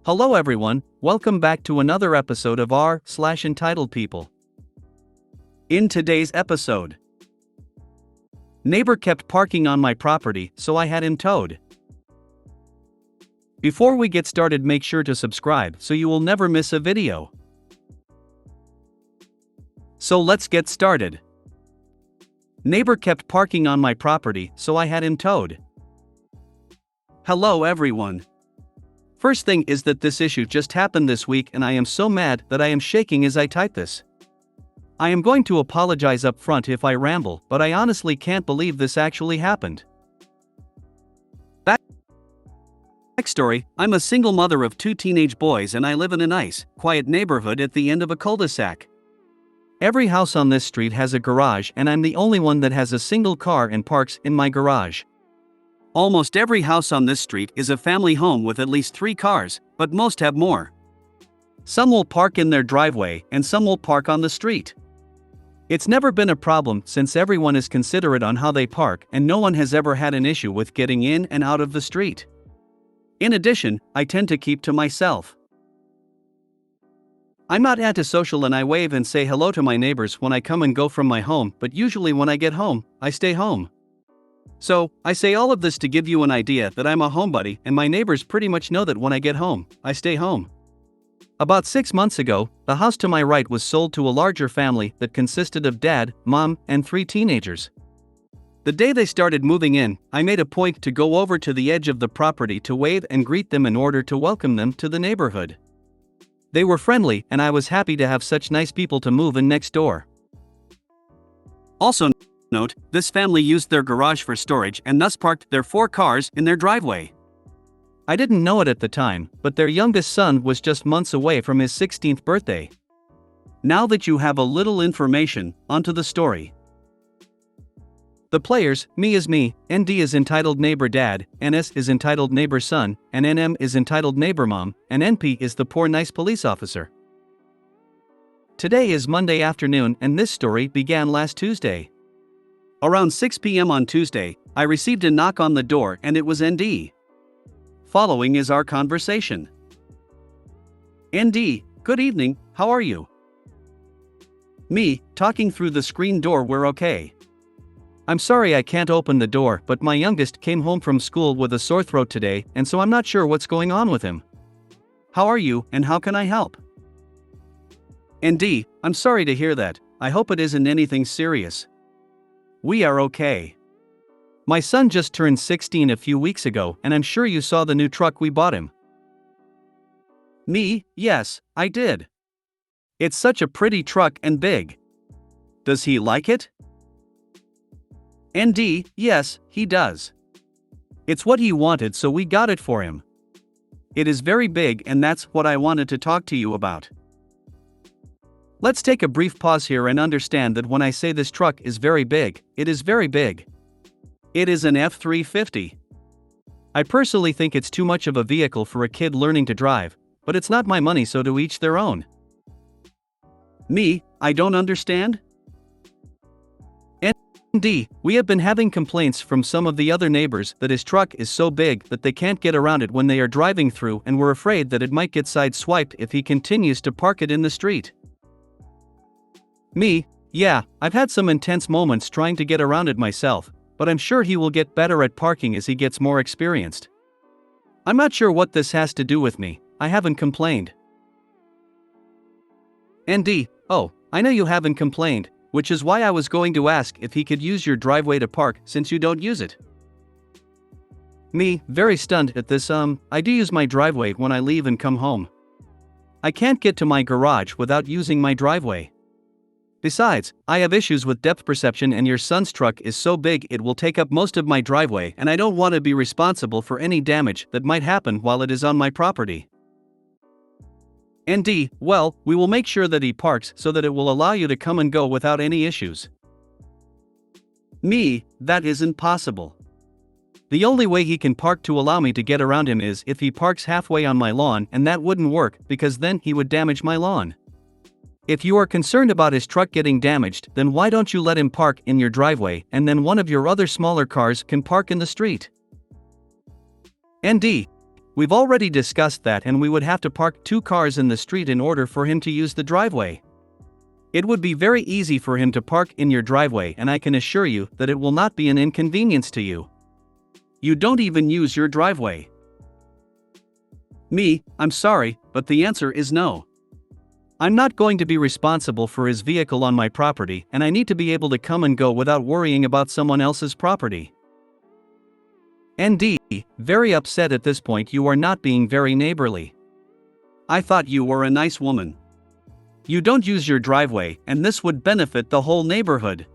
Hello everyone, welcome back to another episode of r/Entitled People. In today's episode, neighbor kept parking on my property, so I had him towed. Before we get started, make sure to subscribe so you will never miss a video. So let's get started. Neighbor kept parking on my property, so I had him towed. Hello everyone. First thing is that this issue just happened this week and I am so mad that I am shaking as I type this. I am going to apologize up front if I ramble, but I honestly can't believe this actually happened. Backstory: I'm a single mother of 2 teenage boys and I live in a nice, quiet neighborhood at the end of a cul-de-sac. Every house on this street has a garage and I'm the only one that has a single car and parks in my garage. Almost every house on this street is a family home with at least 3 cars, but most have more. Some will park in their driveway and some will park on the street. It's never been a problem since everyone is considerate on how they park and no one has ever had an issue with getting in and out of the street. In addition, I tend to keep to myself. I'm not antisocial and I wave and say hello to my neighbors when I come and go from my home, but usually when I get home, I stay home. So, I say all of this to give you an idea that I'm a homebody and my neighbors pretty much know that when I get home, I stay home. About 6 months ago, the house to my right was sold to a larger family that consisted of dad, mom, and 3 teenagers. The day they started moving in, I made a point to go over to the edge of the property to wave and greet them in order to welcome them to the neighborhood. They were friendly and I was happy to have such nice people to move in next door. Also note, this family used their garage for storage and thus parked their 4 cars in their driveway. I didn't know it at the time, but their youngest son was just months away from his 16th birthday. Now that you have a little information, onto the story. The players: me is me, ND is entitled neighbor dad, NS is entitled neighbor son, and NM is entitled neighbor mom, and NP is the poor nice police officer. Today is Monday afternoon and this story began last Tuesday. Around 6 p.m. on Tuesday, I received a knock on the door and it was ND. Following is our conversation. ND: good evening, how are you? Me, talking through the screen door: we're okay. I'm sorry I can't open the door, but my youngest came home from school with a sore throat today and so I'm not sure what's going on with him. How are you and how can I help? ND: I'm sorry to hear that, I hope it isn't anything serious. We are okay. My son just turned 16 a few weeks ago and I'm sure you saw the new truck we bought him. Me: yes, I did. It's such a pretty truck and big. Does he like it? ND: yes, he does. It's what he wanted so we got it for him. It is very big and that's what I wanted to talk to you about. Let's take a brief pause here and understand that when I say this truck is very big, it is very big. It is an F-350. I personally think it's too much of a vehicle for a kid learning to drive, but it's not my money, so to each their own. Me: I don't understand? ND: we have been having complaints from some of the other neighbors that his truck is so big that they can't get around it when they are driving through and we're afraid that it might get sideswiped if he continues to park it in the street. Me: yeah, I've had some intense moments trying to get around it myself, but I'm sure he will get better at parking as he gets more experienced. I'm not sure what this has to do with me, I haven't complained. ND: oh, I know you haven't complained, which is why I was going to ask if he could use your driveway to park since you don't use it. Me: very stunned at this. I do use my driveway when I leave and come home. I can't get to my garage without using my driveway. Besides, I have issues with depth perception and your son's truck is so big it will take up most of my driveway and I don't want to be responsible for any damage that might happen while it is on my property. ND: well, we will make sure that he parks so that it will allow you to come and go without any issues. Me: that isn't possible. The only way he can park to allow me to get around him is if he parks halfway on my lawn, and that wouldn't work because then he would damage my lawn. If you are concerned about his truck getting damaged, then why don't you let him park in your driveway and then one of your other smaller cars can park in the street? ND: We've already discussed that, and we would have to park 2 cars in the street in order for him to use the driveway. It would be very easy for him to park in your driveway, and I can assure you that it will not be an inconvenience to you. You don't even use your driveway. Me, I'm sorry, but the answer is no. I'm not going to be responsible for his vehicle on my property, and I need to be able to come and go without worrying about someone else's property. ND, very upset at this point. You are not being very neighborly. I thought you were a nice woman. You don't use your driveway, and this would benefit the whole neighborhood.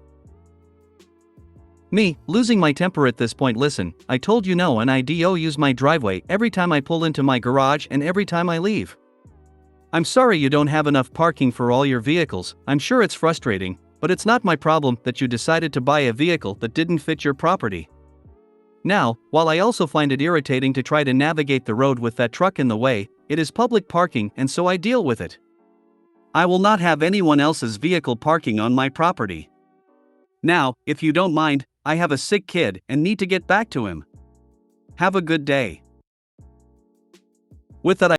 Me, losing my temper at this point. Listen, I told you no, and I do use my driveway every time I pull into my garage and every time I leave. I'm sorry you don't have enough parking for all your vehicles. I'm sure it's frustrating, but it's not my problem that you decided to buy a vehicle that didn't fit your property. Now, while I also find it irritating to try to navigate the road with that truck in the way, it is public parking, and so I deal with it. I will not have anyone else's vehicle parking on my property. Now, if you don't mind, I have a sick kid and need to get back to him. Have a good day. With that,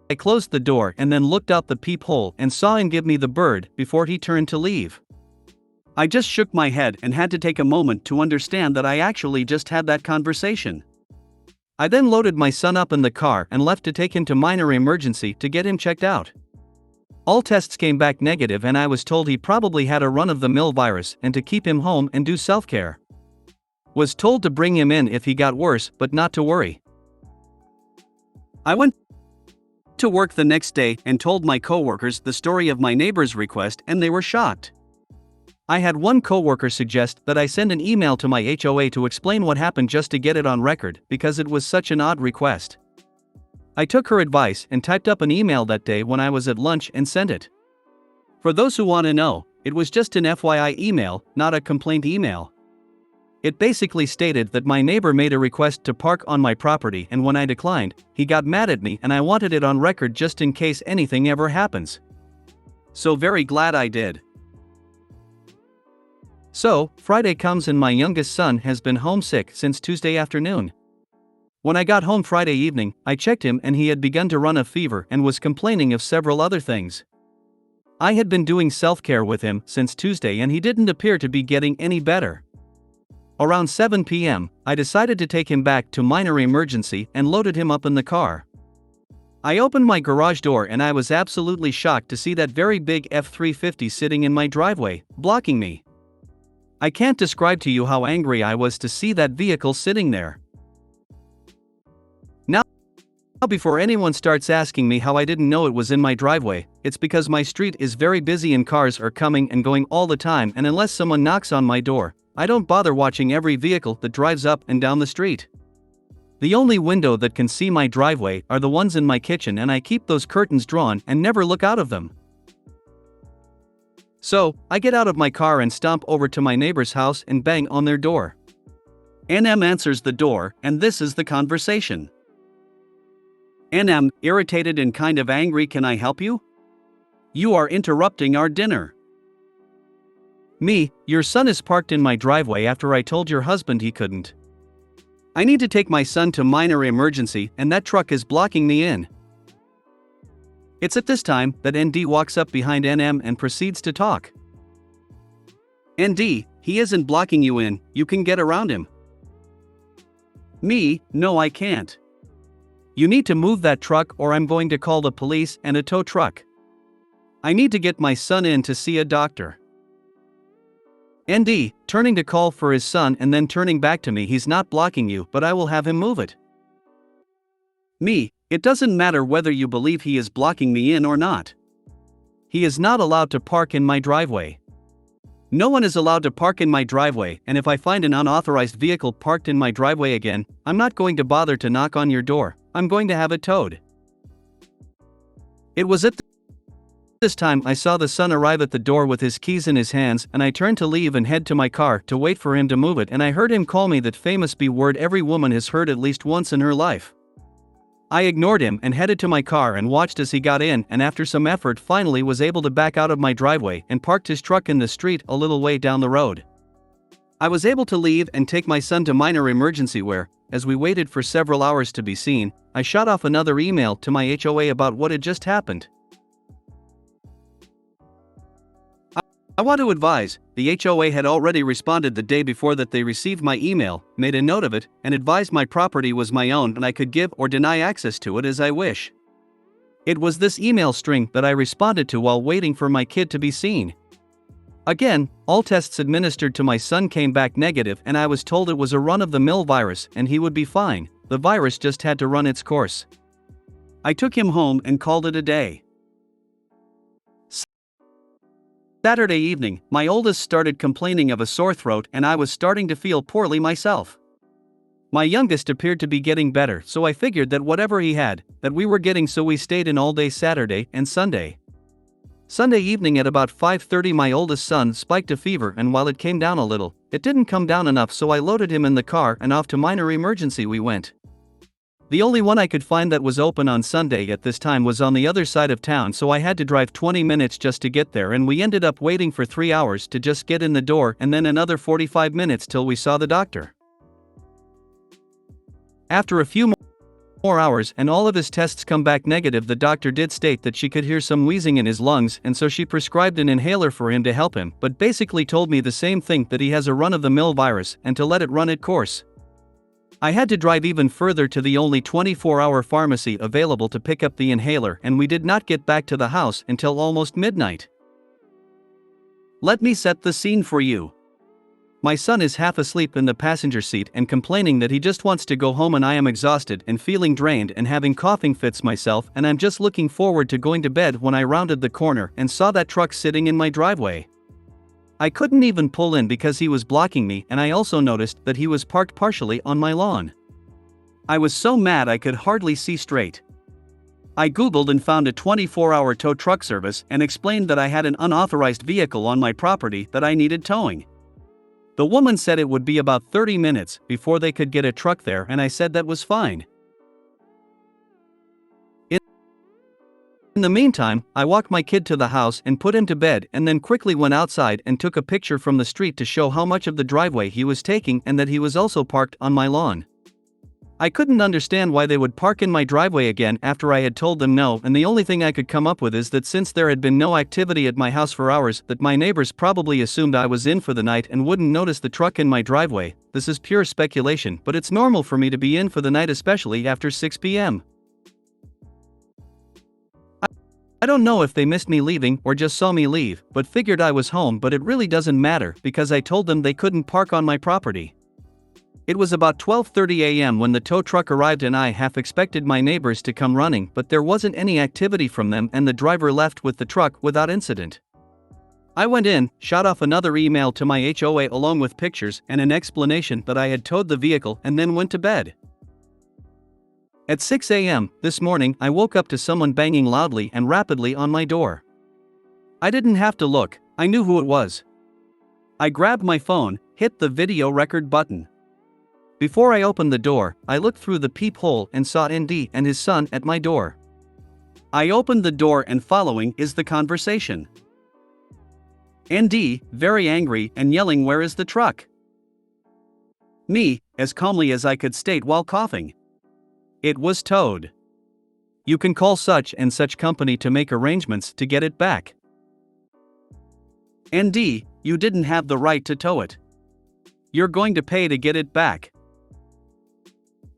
I closed the door and then looked out the peephole and saw him give me the bird before he turned to leave. I just shook my head and had to take a moment to understand that I actually just had that conversation. I then loaded my son up in the car and left to take him to minor emergency to get him checked out. All tests came back negative, and I was told he probably had a run-of-the-mill virus and to keep him home and do self-care. Was told to bring him in if he got worse, but not to worry. I went to work the next day and told my coworkers the story of my neighbor's request, and they were shocked. I had one coworker suggest that I send an email to my HOA to explain what happened just to get it on record, because it was such an odd request. I took her advice and typed up an email that day when I was at lunch and sent it. For those who want to know, it was just an FYI email, not a complaint email. It basically stated that my neighbor made a request to park on my property, and when I declined, he got mad at me, and I wanted it on record just in case anything ever happens. So very glad I did. So, Friday comes and my youngest son has been homesick since Tuesday afternoon. When I got home Friday evening, I checked him and he had begun to run a fever and was complaining of several other things. I had been doing self-care with him since Tuesday and he didn't appear to be getting any better. Around 7 p.m., I decided to take him back to minor emergency and loaded him up in the car. I opened my garage door and I was absolutely shocked to see that very big F-350 sitting in my driveway, blocking me. I can't describe to you how angry I was to see that vehicle sitting there. Now, before anyone starts asking me how I didn't know it was in my driveway, it's because my street is very busy and cars are coming and going all the time, and unless someone knocks on my door, I don't bother watching every vehicle that drives up and down the street. The only window that can see my driveway are the ones in my kitchen, and I keep those curtains drawn and never look out of them. So, I get out of my car and stomp over to my neighbor's house and bang on their door. NM answers the door, and this is the conversation. NM, irritated and kind of angry, can I help you? You are interrupting our dinner. Me, your son is parked in my driveway after I told your husband he couldn't. I need to take my son to minor emergency and that truck is blocking me in. It's at this time that ND walks up behind NM and proceeds to talk. ND, he isn't blocking you in, you can get around him. Me, no I can't. You need to move that truck or I'm going to call the police and a tow truck. I need to get my son in to see a doctor. ND, turning to call for his son and then turning back to me, he's not blocking you, but I will have him move it. Me, it doesn't matter whether you believe he is blocking me in or not. He is not allowed to park in my driveway. No one is allowed to park in my driveway, and if I find an unauthorized vehicle parked in my driveway again, I'm not going to bother to knock on your door, I'm going to have it towed. It was at this time I saw the son arrive at the door with his keys in his hands, and I turned to leave and head to my car to wait for him to move it, and I heard him call me that famous B word every woman has heard at least once in her life. I ignored him and headed to my car and watched as he got in, and after some effort finally was able to back out of my driveway and parked his truck in the street a little way down the road. I was able to leave and take my son to minor emergency where, as we waited for several hours to be seen, I shot off another email to my HOA about what had just happened. I want to advise, the HOA had already responded the day before that they received my email, made a note of it, and advised my property was my own and I could give or deny access to it as I wish. It was this email string that I responded to while waiting for my kid to be seen. Again, all tests administered to my son came back negative and I was told it was a run-of-the-mill virus and he would be fine, the virus just had to run its course. I took him home and called it a day. Saturday evening, my oldest started complaining of a sore throat and I was starting to feel poorly myself. My youngest appeared to be getting better, so I figured that whatever he had, that we were getting, so we stayed in all day Saturday and Sunday. Sunday evening at about 5:30 my oldest son spiked a fever and while it came down a little, it didn't come down enough, so I loaded him in the car and off to minor emergency we went. The only one I could find that was open on Sunday at this time was on the other side of town, so I had to drive 20 minutes just to get there and we ended up waiting for 3 hours to just get in the door and then another 45 minutes till we saw the doctor. After a few more hours and all of his tests come back negative, the doctor did state that she could hear some wheezing in his lungs and so she prescribed an inhaler for him to help him, but basically told me the same thing, that he has a run-of-the-mill virus and to let it run its course. I had to drive even further to the only 24-hour pharmacy available to pick up the inhaler and we did not get back to the house until almost midnight. Let me set the scene for you. My son is half asleep in the passenger seat and complaining that he just wants to go home and I am exhausted and feeling drained and having coughing fits myself and I'm just looking forward to going to bed when I rounded the corner and saw that truck sitting in my driveway. I couldn't even pull in because he was blocking me and I also noticed that he was parked partially on my lawn. I was so mad I could hardly see straight. I googled and found a 24-hour tow truck service and explained that I had an unauthorized vehicle on my property that I needed towing. The woman said it would be about 30 minutes before they could get a truck there and I said that was fine. In the meantime, I walked my kid to the house and put him to bed and then quickly went outside and took a picture from the street to show how much of the driveway he was taking and that he was also parked on my lawn. I couldn't understand why they would park in my driveway again after I had told them no, and the only thing I could come up with is that since there had been no activity at my house for hours, that my neighbors probably assumed I was in for the night and wouldn't notice the truck in my driveway. This is pure speculation, but it's normal for me to be in for the night, especially after 6 p.m. I don't know if they missed me leaving or just saw me leave, but figured I was home, but it really doesn't matter because I told them they couldn't park on my property. It was about 12:30 a.m. when the tow truck arrived and I half expected my neighbors to come running, but there wasn't any activity from them and the driver left with the truck without incident. I went in, shot off another email to my HOA along with pictures and an explanation that I had towed the vehicle and then went to bed. At 6 a.m. this morning I woke up to someone banging loudly and rapidly on my door. I didn't have to look, I knew who it was. I grabbed my phone, hit the video record button. Before I opened the door, I looked through the peephole and saw ND and his son at my door. I opened the door and following is the conversation. ND, very angry and yelling, "Where is the truck?" Me, as calmly as I could state while coughing. It was towed. You can call such and such company to make arrangements to get it back. ND, you didn't have the right to tow it. You're going to pay to get it back.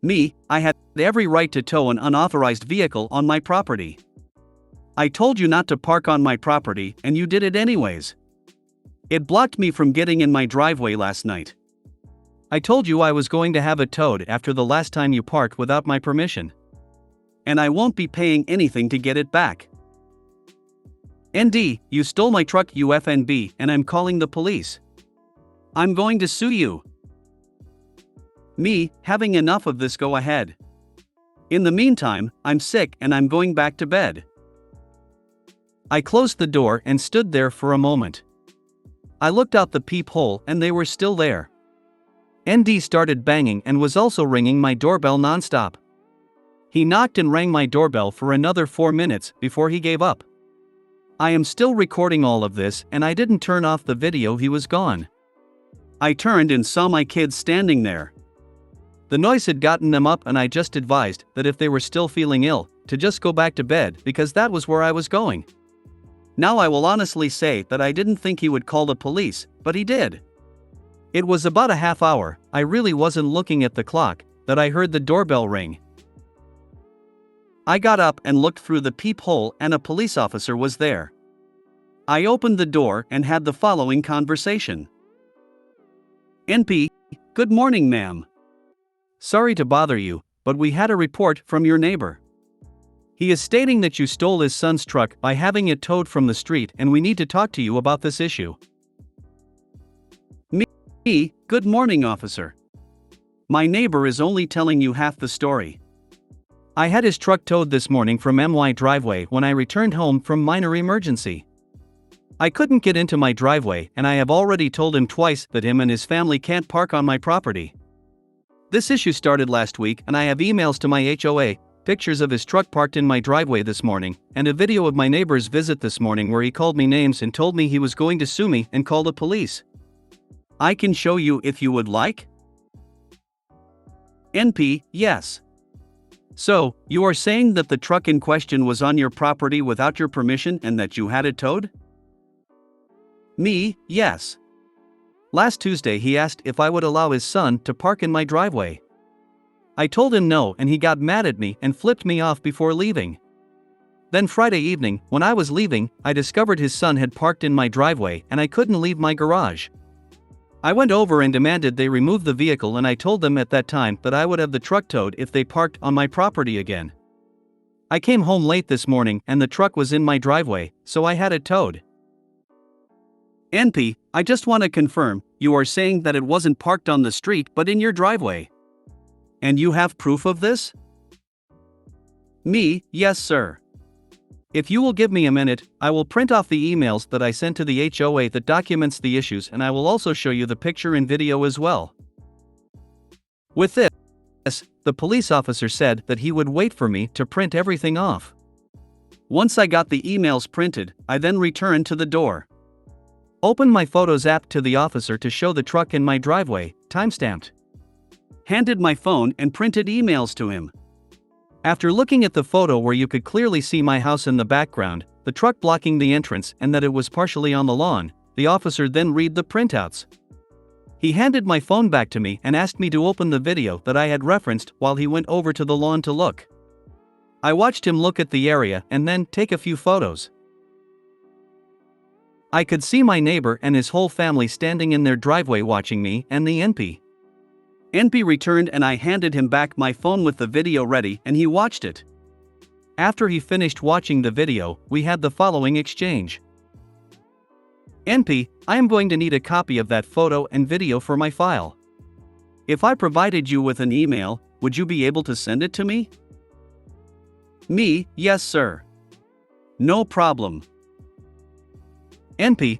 Me, I had every right to tow an unauthorized vehicle on my property. I told you not to park on my property and you did it anyways. It blocked me from getting in my driveway last night. I told you I was going to have it towed after the last time you parked without my permission. And I won't be paying anything to get it back. ND, you stole my truck, you FNB, and I'm calling the police. I'm going to sue you. Me, having enough of this, go ahead. In the meantime, I'm sick and I'm going back to bed. I closed the door and stood there for a moment. I looked out the peephole and they were still there. ND started banging and was also ringing my doorbell nonstop. He knocked and rang my doorbell for another 4 minutes before he gave up. I am still recording all of this and I didn't turn off the video. He was gone. I turned and saw my kids standing there. The noise had gotten them up, and I just advised that if they were still feeling ill, to just go back to bed because that was where I was going. Now I will honestly say that I didn't think he would call the police, but he did. It was about a half hour, I really wasn't looking at the clock, that I heard the doorbell ring. I got up and looked through the peephole, and a police officer was there. I opened the door and had the following conversation. NP, good morning, ma'am. Sorry to bother you, but we had a report from your neighbor. He is stating that you stole his son's truck by having it towed from the street, and we need to talk to you about this issue. Me, good morning, officer. My neighbor is only telling you half the story. I had his truck towed this morning from my driveway when I returned home from minor emergency. I couldn't get into my driveway, and I have already told him twice that him and his family can't park on my property. This issue started last week, and I have emails to my HOA, pictures of his truck parked in my driveway this morning, and a video of my neighbor's visit this morning where he called me names and told me he was going to sue me and call the police. I can show you if you would like. NP, yes. So, you are saying that the truck in question was on your property without your permission and that you had it towed? Me, yes. Last Tuesday he asked if I would allow his son to park in my driveway. I told him no, and he got mad at me and flipped me off before leaving. Then Friday evening, when I was leaving, I discovered his son had parked in my driveway and I couldn't leave my garage. I went over and demanded they remove the vehicle, and I told them at that time that I would have the truck towed if they parked on my property again. I came home late this morning and the truck was in my driveway, so I had it towed. NP, I just want to confirm, you are saying that it wasn't parked on the street but in your driveway. And you have proof of this? Me, yes sir. If you will give me a minute, I will print off the emails that I sent to the HOA that documents the issues, and I will also show you the picture and video as well. With this, the police officer said that he would wait for me to print everything off. Once I got the emails printed, I then returned to the door. Opened my Photos app to the officer to show the truck in my driveway, timestamped. Handed my phone and printed emails to him. After looking at the photo where you could clearly see my house in the background, the truck blocking the entrance, and that it was partially on the lawn, the officer then read the printouts. He handed my phone back to me and asked me to open the video that I had referenced while he went over to the lawn to look. I watched him look at the area and then take a few photos. I could see my neighbor and his whole family standing in their driveway watching me and the NP. NP returned, and I handed him back my phone with the video ready, and he watched it. After he finished watching the video, we had the following exchange. NP, I am going to need a copy of that photo and video for my file. If I provided you with an email, would you be able to send it to me? Me, yes sir. No problem. NP,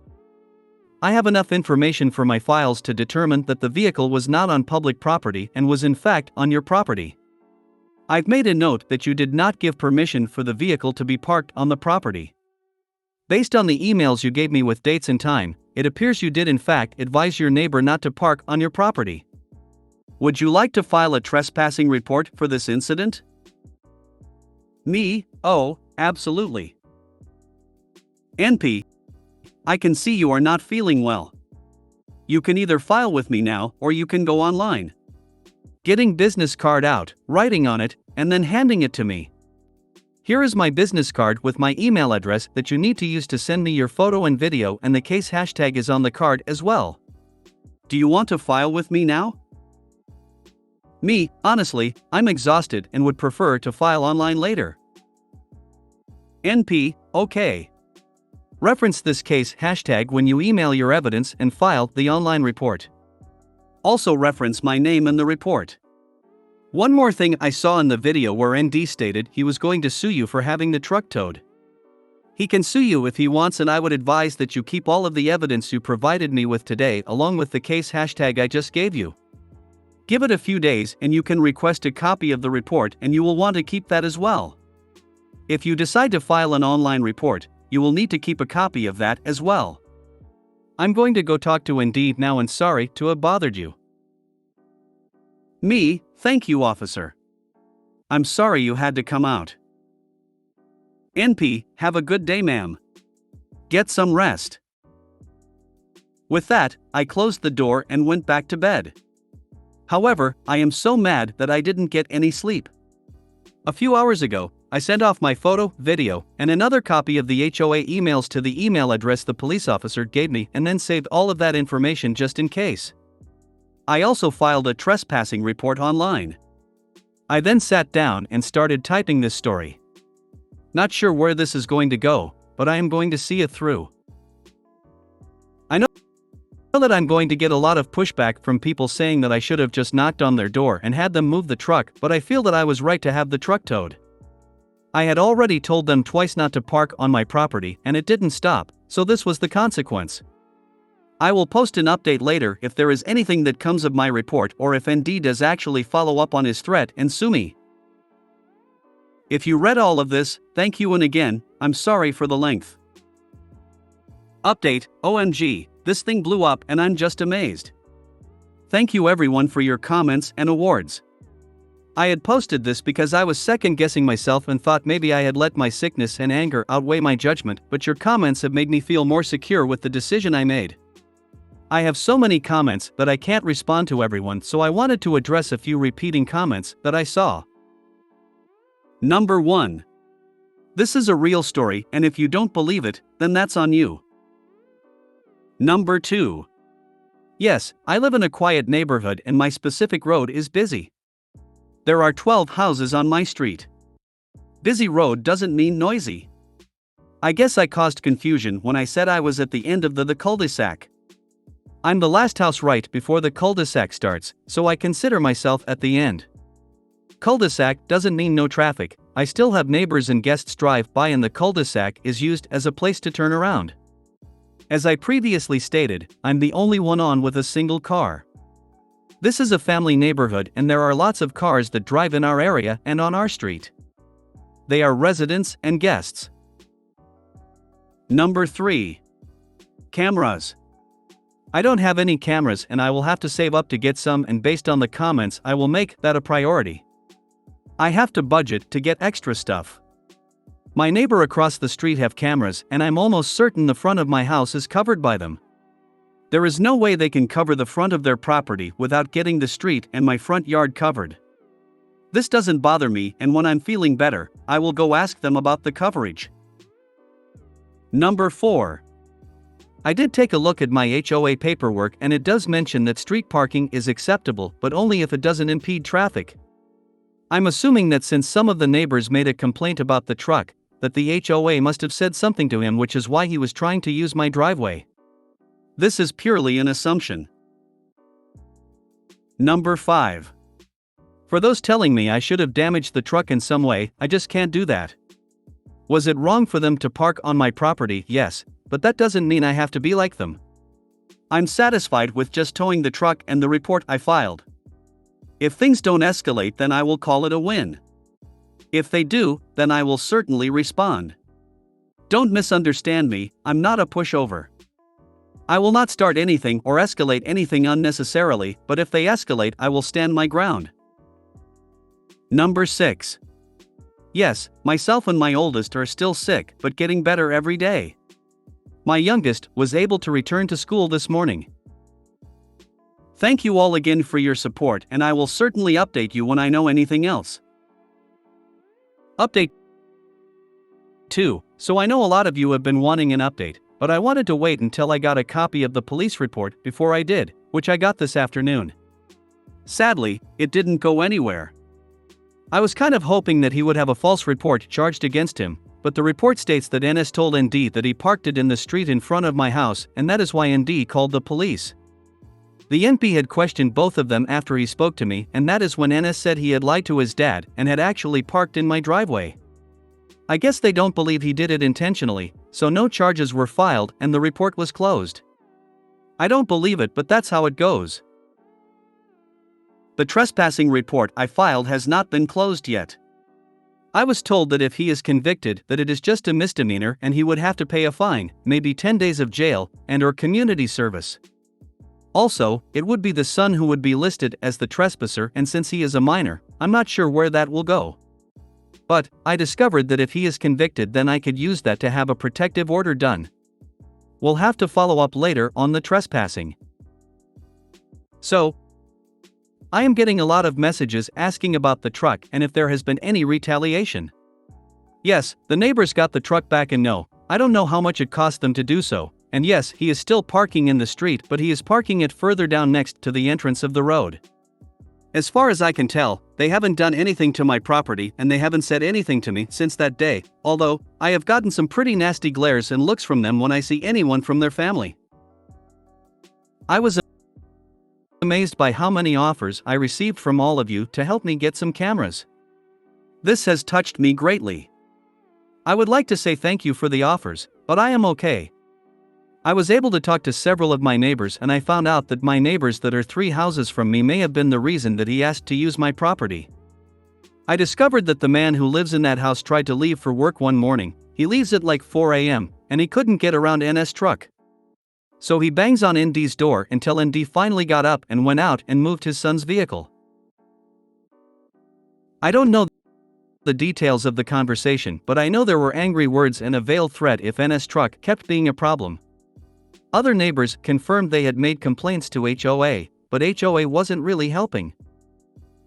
I have enough information for my files to determine that the vehicle was not on public property and was in fact on your property. I've made a note that you did not give permission for the vehicle to be parked on the property. Based on the emails you gave me with dates and time, it appears you did in fact advise your neighbor not to park on your property. Would you like to file a trespassing report for this incident? Me, oh, absolutely. NP, I can see you are not feeling well. You can either file with me now or you can go online. Getting business card out, writing on it, and then handing it to me. Here is my business card with my email address that you need to use to send me your photo and video, and the case hashtag is on the card as well. Do you want to file with me now? Me, honestly, I'm exhausted and would prefer to file online later. NP, okay. Reference this case hashtag when you email your evidence and file the online report. Also reference my name in the report. One more thing, I saw in the video where ND stated he was going to sue you for having the truck towed. He can sue you if he wants, and I would advise that you keep all of the evidence you provided me with today along with the case hashtag I just gave you. Give it a few days and you can request a copy of the report, and you will want to keep that as well. If you decide to file an online report, you will need to keep a copy of that as well. I'm going to go talk to Indeed now, and sorry to have bothered you. Me, Thank you, officer. I'm sorry you had to come out. NP, have a good day, ma'am. Get some rest. With that, I closed the door and went back to bed. However, I am so mad that I didn't get any sleep. A few hours ago, I sent off my photo, video, and another copy of the HOA emails to the email address the police officer gave me and then saved all of that information just in case. I also filed a trespassing report online. I then sat down and started typing this story. Not sure where this is going to go, but I am going to see it through. I know that I'm going to get a lot of pushback from people saying that I should have just knocked on their door and had them move the truck, but I feel that I was right to have the truck towed. I had already told them twice not to park on my property and it didn't stop, so this was the consequence. I will post an update later if there is anything that comes of my report or if ND does actually follow up on his threat and sue me. If you read all of this, thank you, and again, I'm sorry for the length. Update, OMG, this thing blew up and I'm just amazed. Thank you everyone for your comments and awards. I had posted this because I was second guessing myself and thought maybe I had let my sickness and anger outweigh my judgment, but your comments have made me feel more secure with the decision I made. I have so many comments that I can't respond to everyone, so I wanted to address a few repeating comments that I saw. Number 1. This is a real story, and if you don't believe it, then that's on you. Number 2. Yes, I live in a quiet neighborhood and my specific road is busy. There are 12 houses on my street. Busy road doesn't mean noisy. I guess I caused confusion when I said I was at the end of the cul-de-sac. I'm the last house right before the cul-de-sac starts, so I consider myself at the end. Cul-de-sac doesn't mean no traffic, I still have neighbors and guests drive by and the cul-de-sac is used as a place to turn around. As I previously stated, I'm the only one on with a single car. This is a family neighborhood and there are lots of cars that drive in our area and on our street. They are residents and guests. Number 3. Cameras. I don't have any cameras and I will have to save up to get some, and based on the comments I will make that a priority. I have to budget to get extra stuff. My neighbor across the street have cameras and I'm almost certain the front of my house is covered by them. There is no way they can cover the front of their property without getting the street and my front yard covered. This doesn't bother me, and when I'm feeling better, I will go ask them about the coverage. Number 4. I did take a look at my HOA paperwork and it does mention that street parking is acceptable, but only if it doesn't impede traffic. I'm assuming that since some of the neighbors made a complaint about the truck, that the HOA must have said something to him, which is why he was trying to use my driveway. This is purely an assumption. Number 5. For those telling me I should have damaged the truck in some way, I just can't do that. Was it wrong for them to park on my property? Yes, but that doesn't mean I have to be like them. I'm satisfied with just towing the truck and the report I filed. If things don't escalate, then I will call it a win. If they do, then I will certainly respond. Don't misunderstand me, I'm not a pushover. I will not start anything or escalate anything unnecessarily, but if they escalate, I will stand my ground. Number 6. Yes, myself and my oldest are still sick, but getting better every day. My youngest was able to return to school this morning. Thank you all again for your support, and I will certainly update you when I know anything else. Update 2. So I know a lot of you have been wanting an update, but I wanted to wait until I got a copy of the police report before I did, which I got this afternoon. Sadly, it didn't go anywhere. I was kind of hoping that he would have a false report charged against him, but the report states that NS told ND that he parked it in the street in front of my house, and that is why ND called the police. The NP had questioned both of them after he spoke to me, and that is when NS said he had lied to his dad and had actually parked in my driveway. I guess they don't believe he did it intentionally, so no charges were filed and the report was closed. I don't believe it, but that's how it goes. The trespassing report I filed has not been closed yet. I was told that if he is convicted, that it is just a misdemeanor and he would have to pay a fine, maybe 10 days of jail, and/or community service. Also, it would be the son who would be listed as the trespasser, and since he is a minor, I'm not sure where that will go. But I discovered that if he is convicted, then I could use that to have a protective order done. We'll have to follow up later on the trespassing. So, I am getting a lot of messages asking about the truck and if there has been any retaliation. Yes, the neighbors got the truck back, and no, I don't know how much it cost them to do so, and yes, he is still parking in the street, but he is parking it further down next to the entrance of the road. As far as I can tell, they haven't done anything to my property and they haven't said anything to me since that day, although I have gotten some pretty nasty glares and looks from them when I see anyone from their family. I was amazed by how many offers I received from all of you to help me get some cameras. This has touched me greatly. I would like to say thank you for the offers, but I am okay. I was able to talk to several of my neighbors, and I found out that my neighbors that are 3 houses from me may have been the reason that he asked to use my property. I discovered that the man who lives in that house tried to leave for work one morning. He leaves at like 4 a.m., and he couldn't get around NS truck. So he bangs on ND's door until ND finally got up and went out and moved his son's vehicle. I don't know the details of the conversation, but I know there were angry words and a veiled threat if NS truck kept being a problem. Other neighbors confirmed they had made complaints to HOA, but HOA wasn't really helping.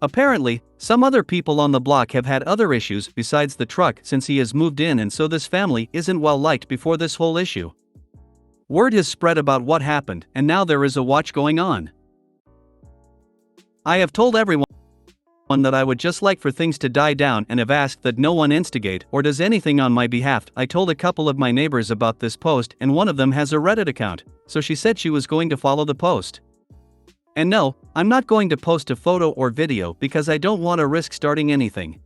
Apparently, some other people on the block have had other issues besides the truck since he has moved in, and so this family isn't well liked before this whole issue. Word has spread about what happened, and now there is a watch going on. I have told everyone that I would just like for things to die down and have asked that no one instigate or does anything on my behalf. I told a couple of my neighbors about this post, and one of them has a Reddit account, so she said she was going to follow the post. And no, I'm not going to post a photo or video because I don't want to risk starting anything.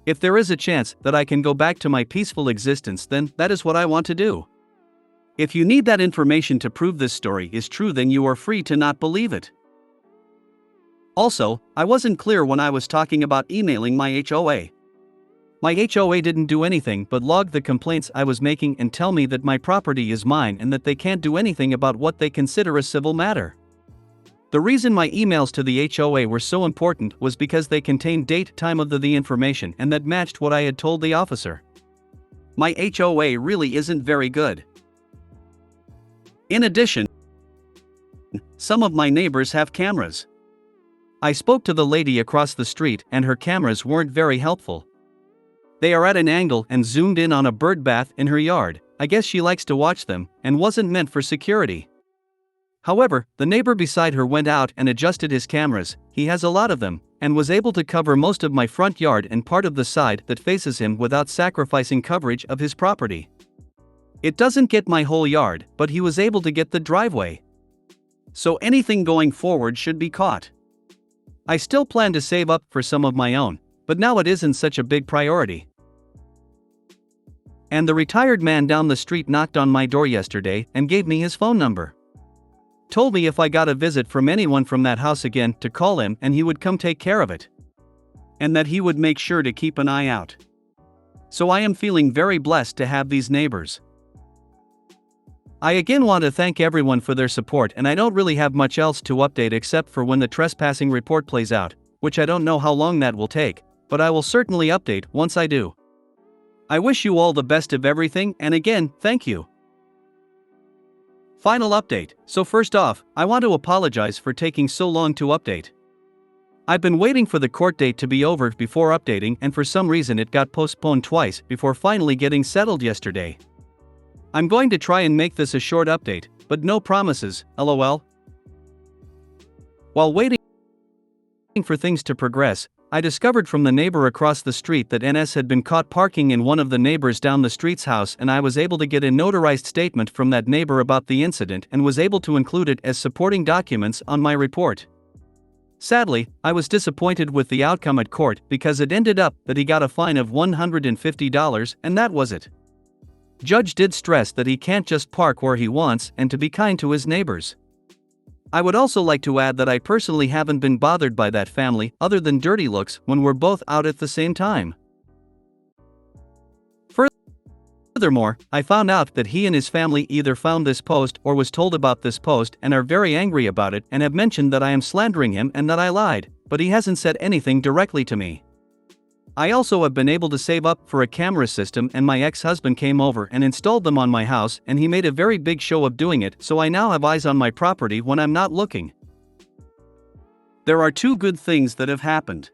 If there is a chance that I can go back to my peaceful existence, then that is what I want to do. If you need that information to prove this story is true, then you are free to not believe it. Also, I wasn't clear when I was talking about emailing my HOA. My HOA didn't do anything but log the complaints I was making and tell me that my property is mine and that they can't do anything about what they consider a civil matter. The reason my emails to the HOA were so important was because they contained date, time of the information, and that matched what I had told the officer. My HOA really isn't very good. In addition, some of my neighbors have cameras. I spoke to the lady across the street and her cameras weren't very helpful. They are at an angle and zoomed in on a bird bath in her yard. I guess she likes to watch them and wasn't meant for security. However, the neighbor beside her went out and adjusted his cameras, he has a lot of them, and was able to cover most of my front yard and part of the side that faces him without sacrificing coverage of his property. It doesn't get my whole yard, but he was able to get the driveway. So anything going forward should be caught. I still plan to save up for some of my own, but now it isn't such a big priority. And the retired man down the street knocked on my door yesterday and gave me his phone number. Told me if I got a visit from anyone from that house again to call him and he would come take care of it. And that he would make sure to keep an eye out. So I am feeling very blessed to have these neighbors. I again want to thank everyone for their support, and I don't really have much else to update except for when the trespassing report plays out, which I don't know how long that will take, but I will certainly update once I do. I wish you all the best of everything, and again, thank you. Final update. So first off, I want to apologize for taking so long to update. I've been waiting for the court date to be over before updating, and for some reason it got postponed twice before finally getting settled yesterday. I'm going to try and make this a short update, but no promises, lol. While waiting for things to progress, I discovered from the neighbor across the street that NS had been caught parking in one of the neighbors down the street's house, and I was able to get a notarized statement from that neighbor about the incident and was able to include it as supporting documents on my report. Sadly, I was disappointed with the outcome at court because it ended up that he got a fine of $150 and that was it. Judge did stress that he can't just park where he wants and to be kind to his neighbors. I would also like to add that I personally haven't been bothered by that family other than dirty looks when we're both out at the same time. Furthermore, I found out that he and his family either found this post or was told about this post and are very angry about it and have mentioned that I am slandering him and that I lied, but he hasn't said anything directly to me. I also have been able to save up for a camera system, and my ex-husband came over and installed them on my house, and he made a very big show of doing it, so I now have eyes on my property when I'm not looking. There are two good things that have happened.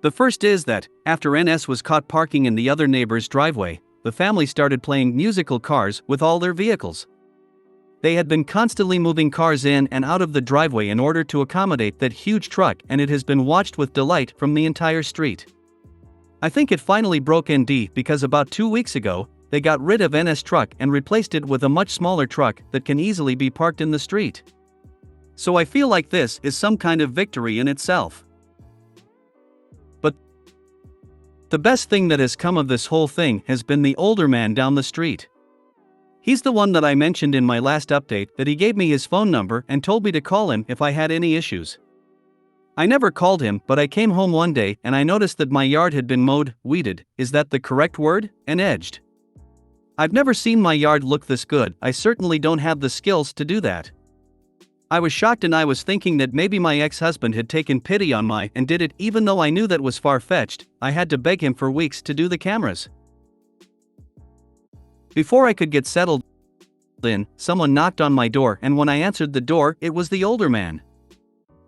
The first is that, after NS was caught parking in the other neighbor's driveway, the family started playing musical cars with all their vehicles. They had been constantly moving cars in and out of the driveway in order to accommodate that huge truck, and it has been watched with delight from the entire street. I think it finally broke ND because about 2 weeks ago, they got rid of NS truck and replaced it with a much smaller truck that can easily be parked in the street. So I feel like this is some kind of victory in itself. But the best thing that has come of this whole thing has been the older man down the street. He's the one that I mentioned in my last update, that he gave me his phone number and told me to call him if I had any issues. I never called him, but I came home one day and I noticed that my yard had been mowed, weeded, is that the correct word, and edged. I've never seen my yard look this good. I certainly don't have the skills to do that. I was shocked, and I was thinking that maybe my ex-husband had taken pity on my and did it, even though I knew that was far-fetched. I had to beg him for weeks to do the cameras. Before I could get settled in, someone knocked on my door, and when I answered the door, it was the older man.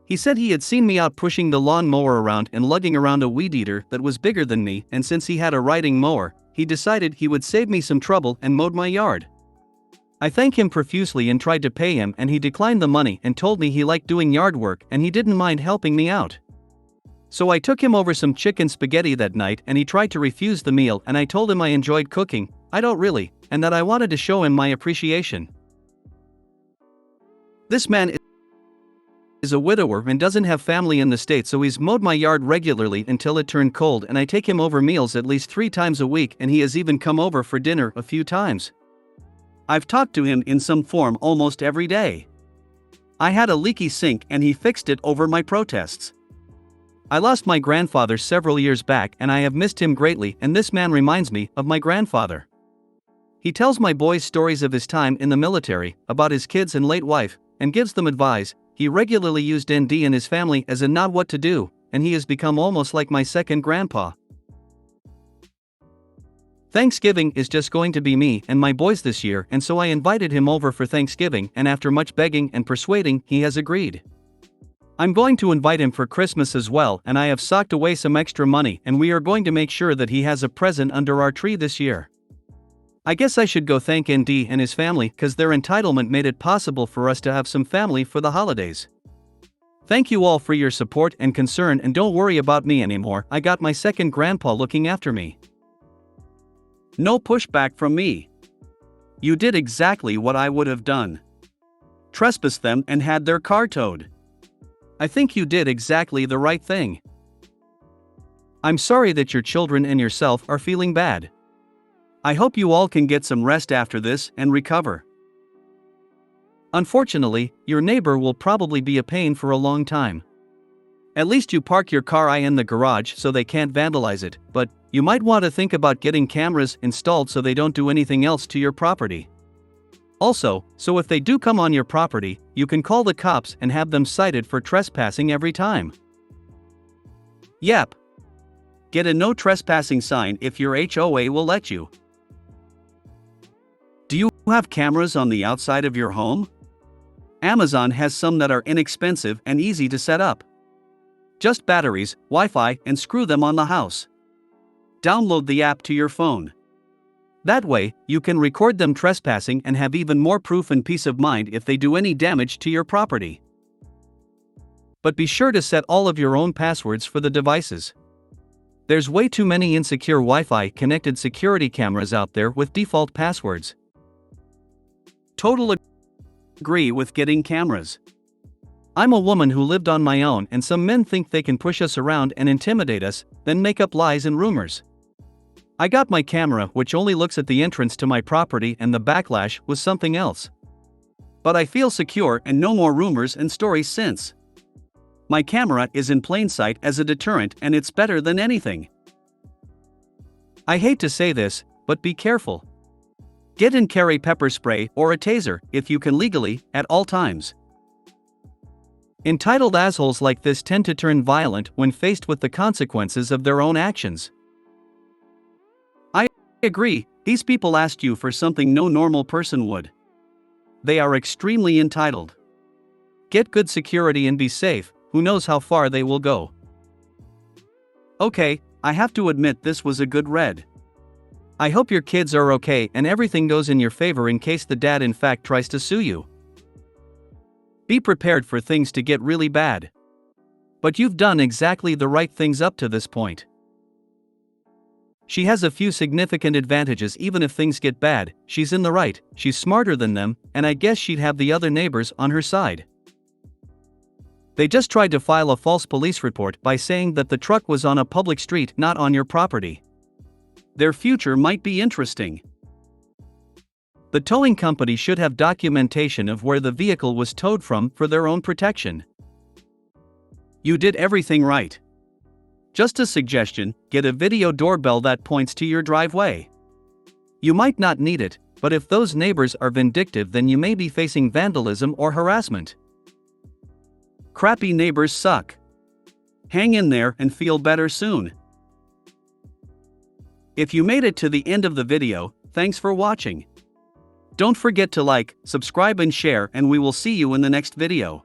He said he had seen me out pushing the lawn mower around and lugging around a weed eater that was bigger than me, and since he had a riding mower, he decided he would save me some trouble and mowed my yard. I thanked him profusely and tried to pay him, and he declined the money and told me he liked doing yard work and he didn't mind helping me out. So I took him over some chicken spaghetti that night, and he tried to refuse the meal, and I told him I enjoyed cooking, I don't really, and that I wanted to show him my appreciation. This man is a widower and doesn't have family in the States, so he's mowed my yard regularly until it turned cold, and I take him over meals at least 3 times a week, and he has even come over for dinner a few times. I've talked to him in some form almost every day. I had a leaky sink and he fixed it over my protests. I lost my grandfather several years back and I have missed him greatly, and this man reminds me of my grandfather. He tells my boys stories of his time in the military, about his kids and late wife, and gives them advice. He regularly used ND and his family as a not what to do, and he has become almost like my second grandpa. Thanksgiving is just going to be me and my boys this year, and so I invited him over for Thanksgiving, and after much begging and persuading, he has agreed. I'm going to invite him for Christmas as well, and I have socked away some extra money, and we are going to make sure that he has a present under our tree this year. I guess I should go thank ND and his family, cause their entitlement made it possible for us to have some family for the holidays. Thank you all for your support and concern, and don't worry about me anymore. I got my second grandpa looking after me. No pushback from me. You did exactly what I would have done. Trespassed them and had their car towed. I think you did exactly the right thing. I'm sorry that your children and yourself are feeling bad. I hope you all can get some rest after this and recover. Unfortunately, your neighbor will probably be a pain for a long time. At least you park your car in the garage so they can't vandalize it, but you might want to think about getting cameras installed so they don't do anything else to your property. Also, so if they do come on your property, you can call the cops and have them cited for trespassing every time. Yep. Get a no trespassing sign if your HOA will let you. Do you have cameras on the outside of your home? Amazon has some that are inexpensive and easy to set up. Just batteries, Wi-Fi, and screw them on the house. Download the app to your phone. That way, you can record them trespassing and have even more proof and peace of mind if they do any damage to your property. But be sure to set all of your own passwords for the devices. There's way too many insecure Wi-Fi connected security cameras out there with default passwords. Totally agree with getting cameras. I'm a woman who lived on my own, and some men think they can push us around and intimidate us, then make up lies and rumors. I got my camera, which only looks at the entrance to my property, and the backlash was something else. But I feel secure and no more rumors and stories since. My camera is in plain sight as a deterrent, and it's better than anything. I hate to say this, but be careful. Get and carry pepper spray or a taser, if you can legally, at all times. Entitled assholes like this tend to turn violent when faced with the consequences of their own actions. I agree, these people asked you for something no normal person would. They are extremely entitled. Get good security and be safe, who knows how far they will go. Okay, I have to admit this was a good read. I hope your kids are okay and everything goes in your favor in case the dad in fact tries to sue you. Be prepared for things to get really bad. But you've done exactly the right things up to this point. She has a few significant advantages. Even if things get bad, she's in the right, she's smarter than them, and I guess she'd have the other neighbors on her side. They just tried to file a false police report by saying that the truck was on a public street, not on your property. Their future might be interesting. The towing company should have documentation of where the vehicle was towed from for their own protection. You did everything right. Just a suggestion, get a video doorbell that points to your driveway. You might not need it, but if those neighbors are vindictive, then you may be facing vandalism or harassment. Crappy neighbors suck. Hang in there and feel better soon. If you made it to the end of the video, thanks for watching. Don't forget to like, subscribe and share, and we will see you in the next video.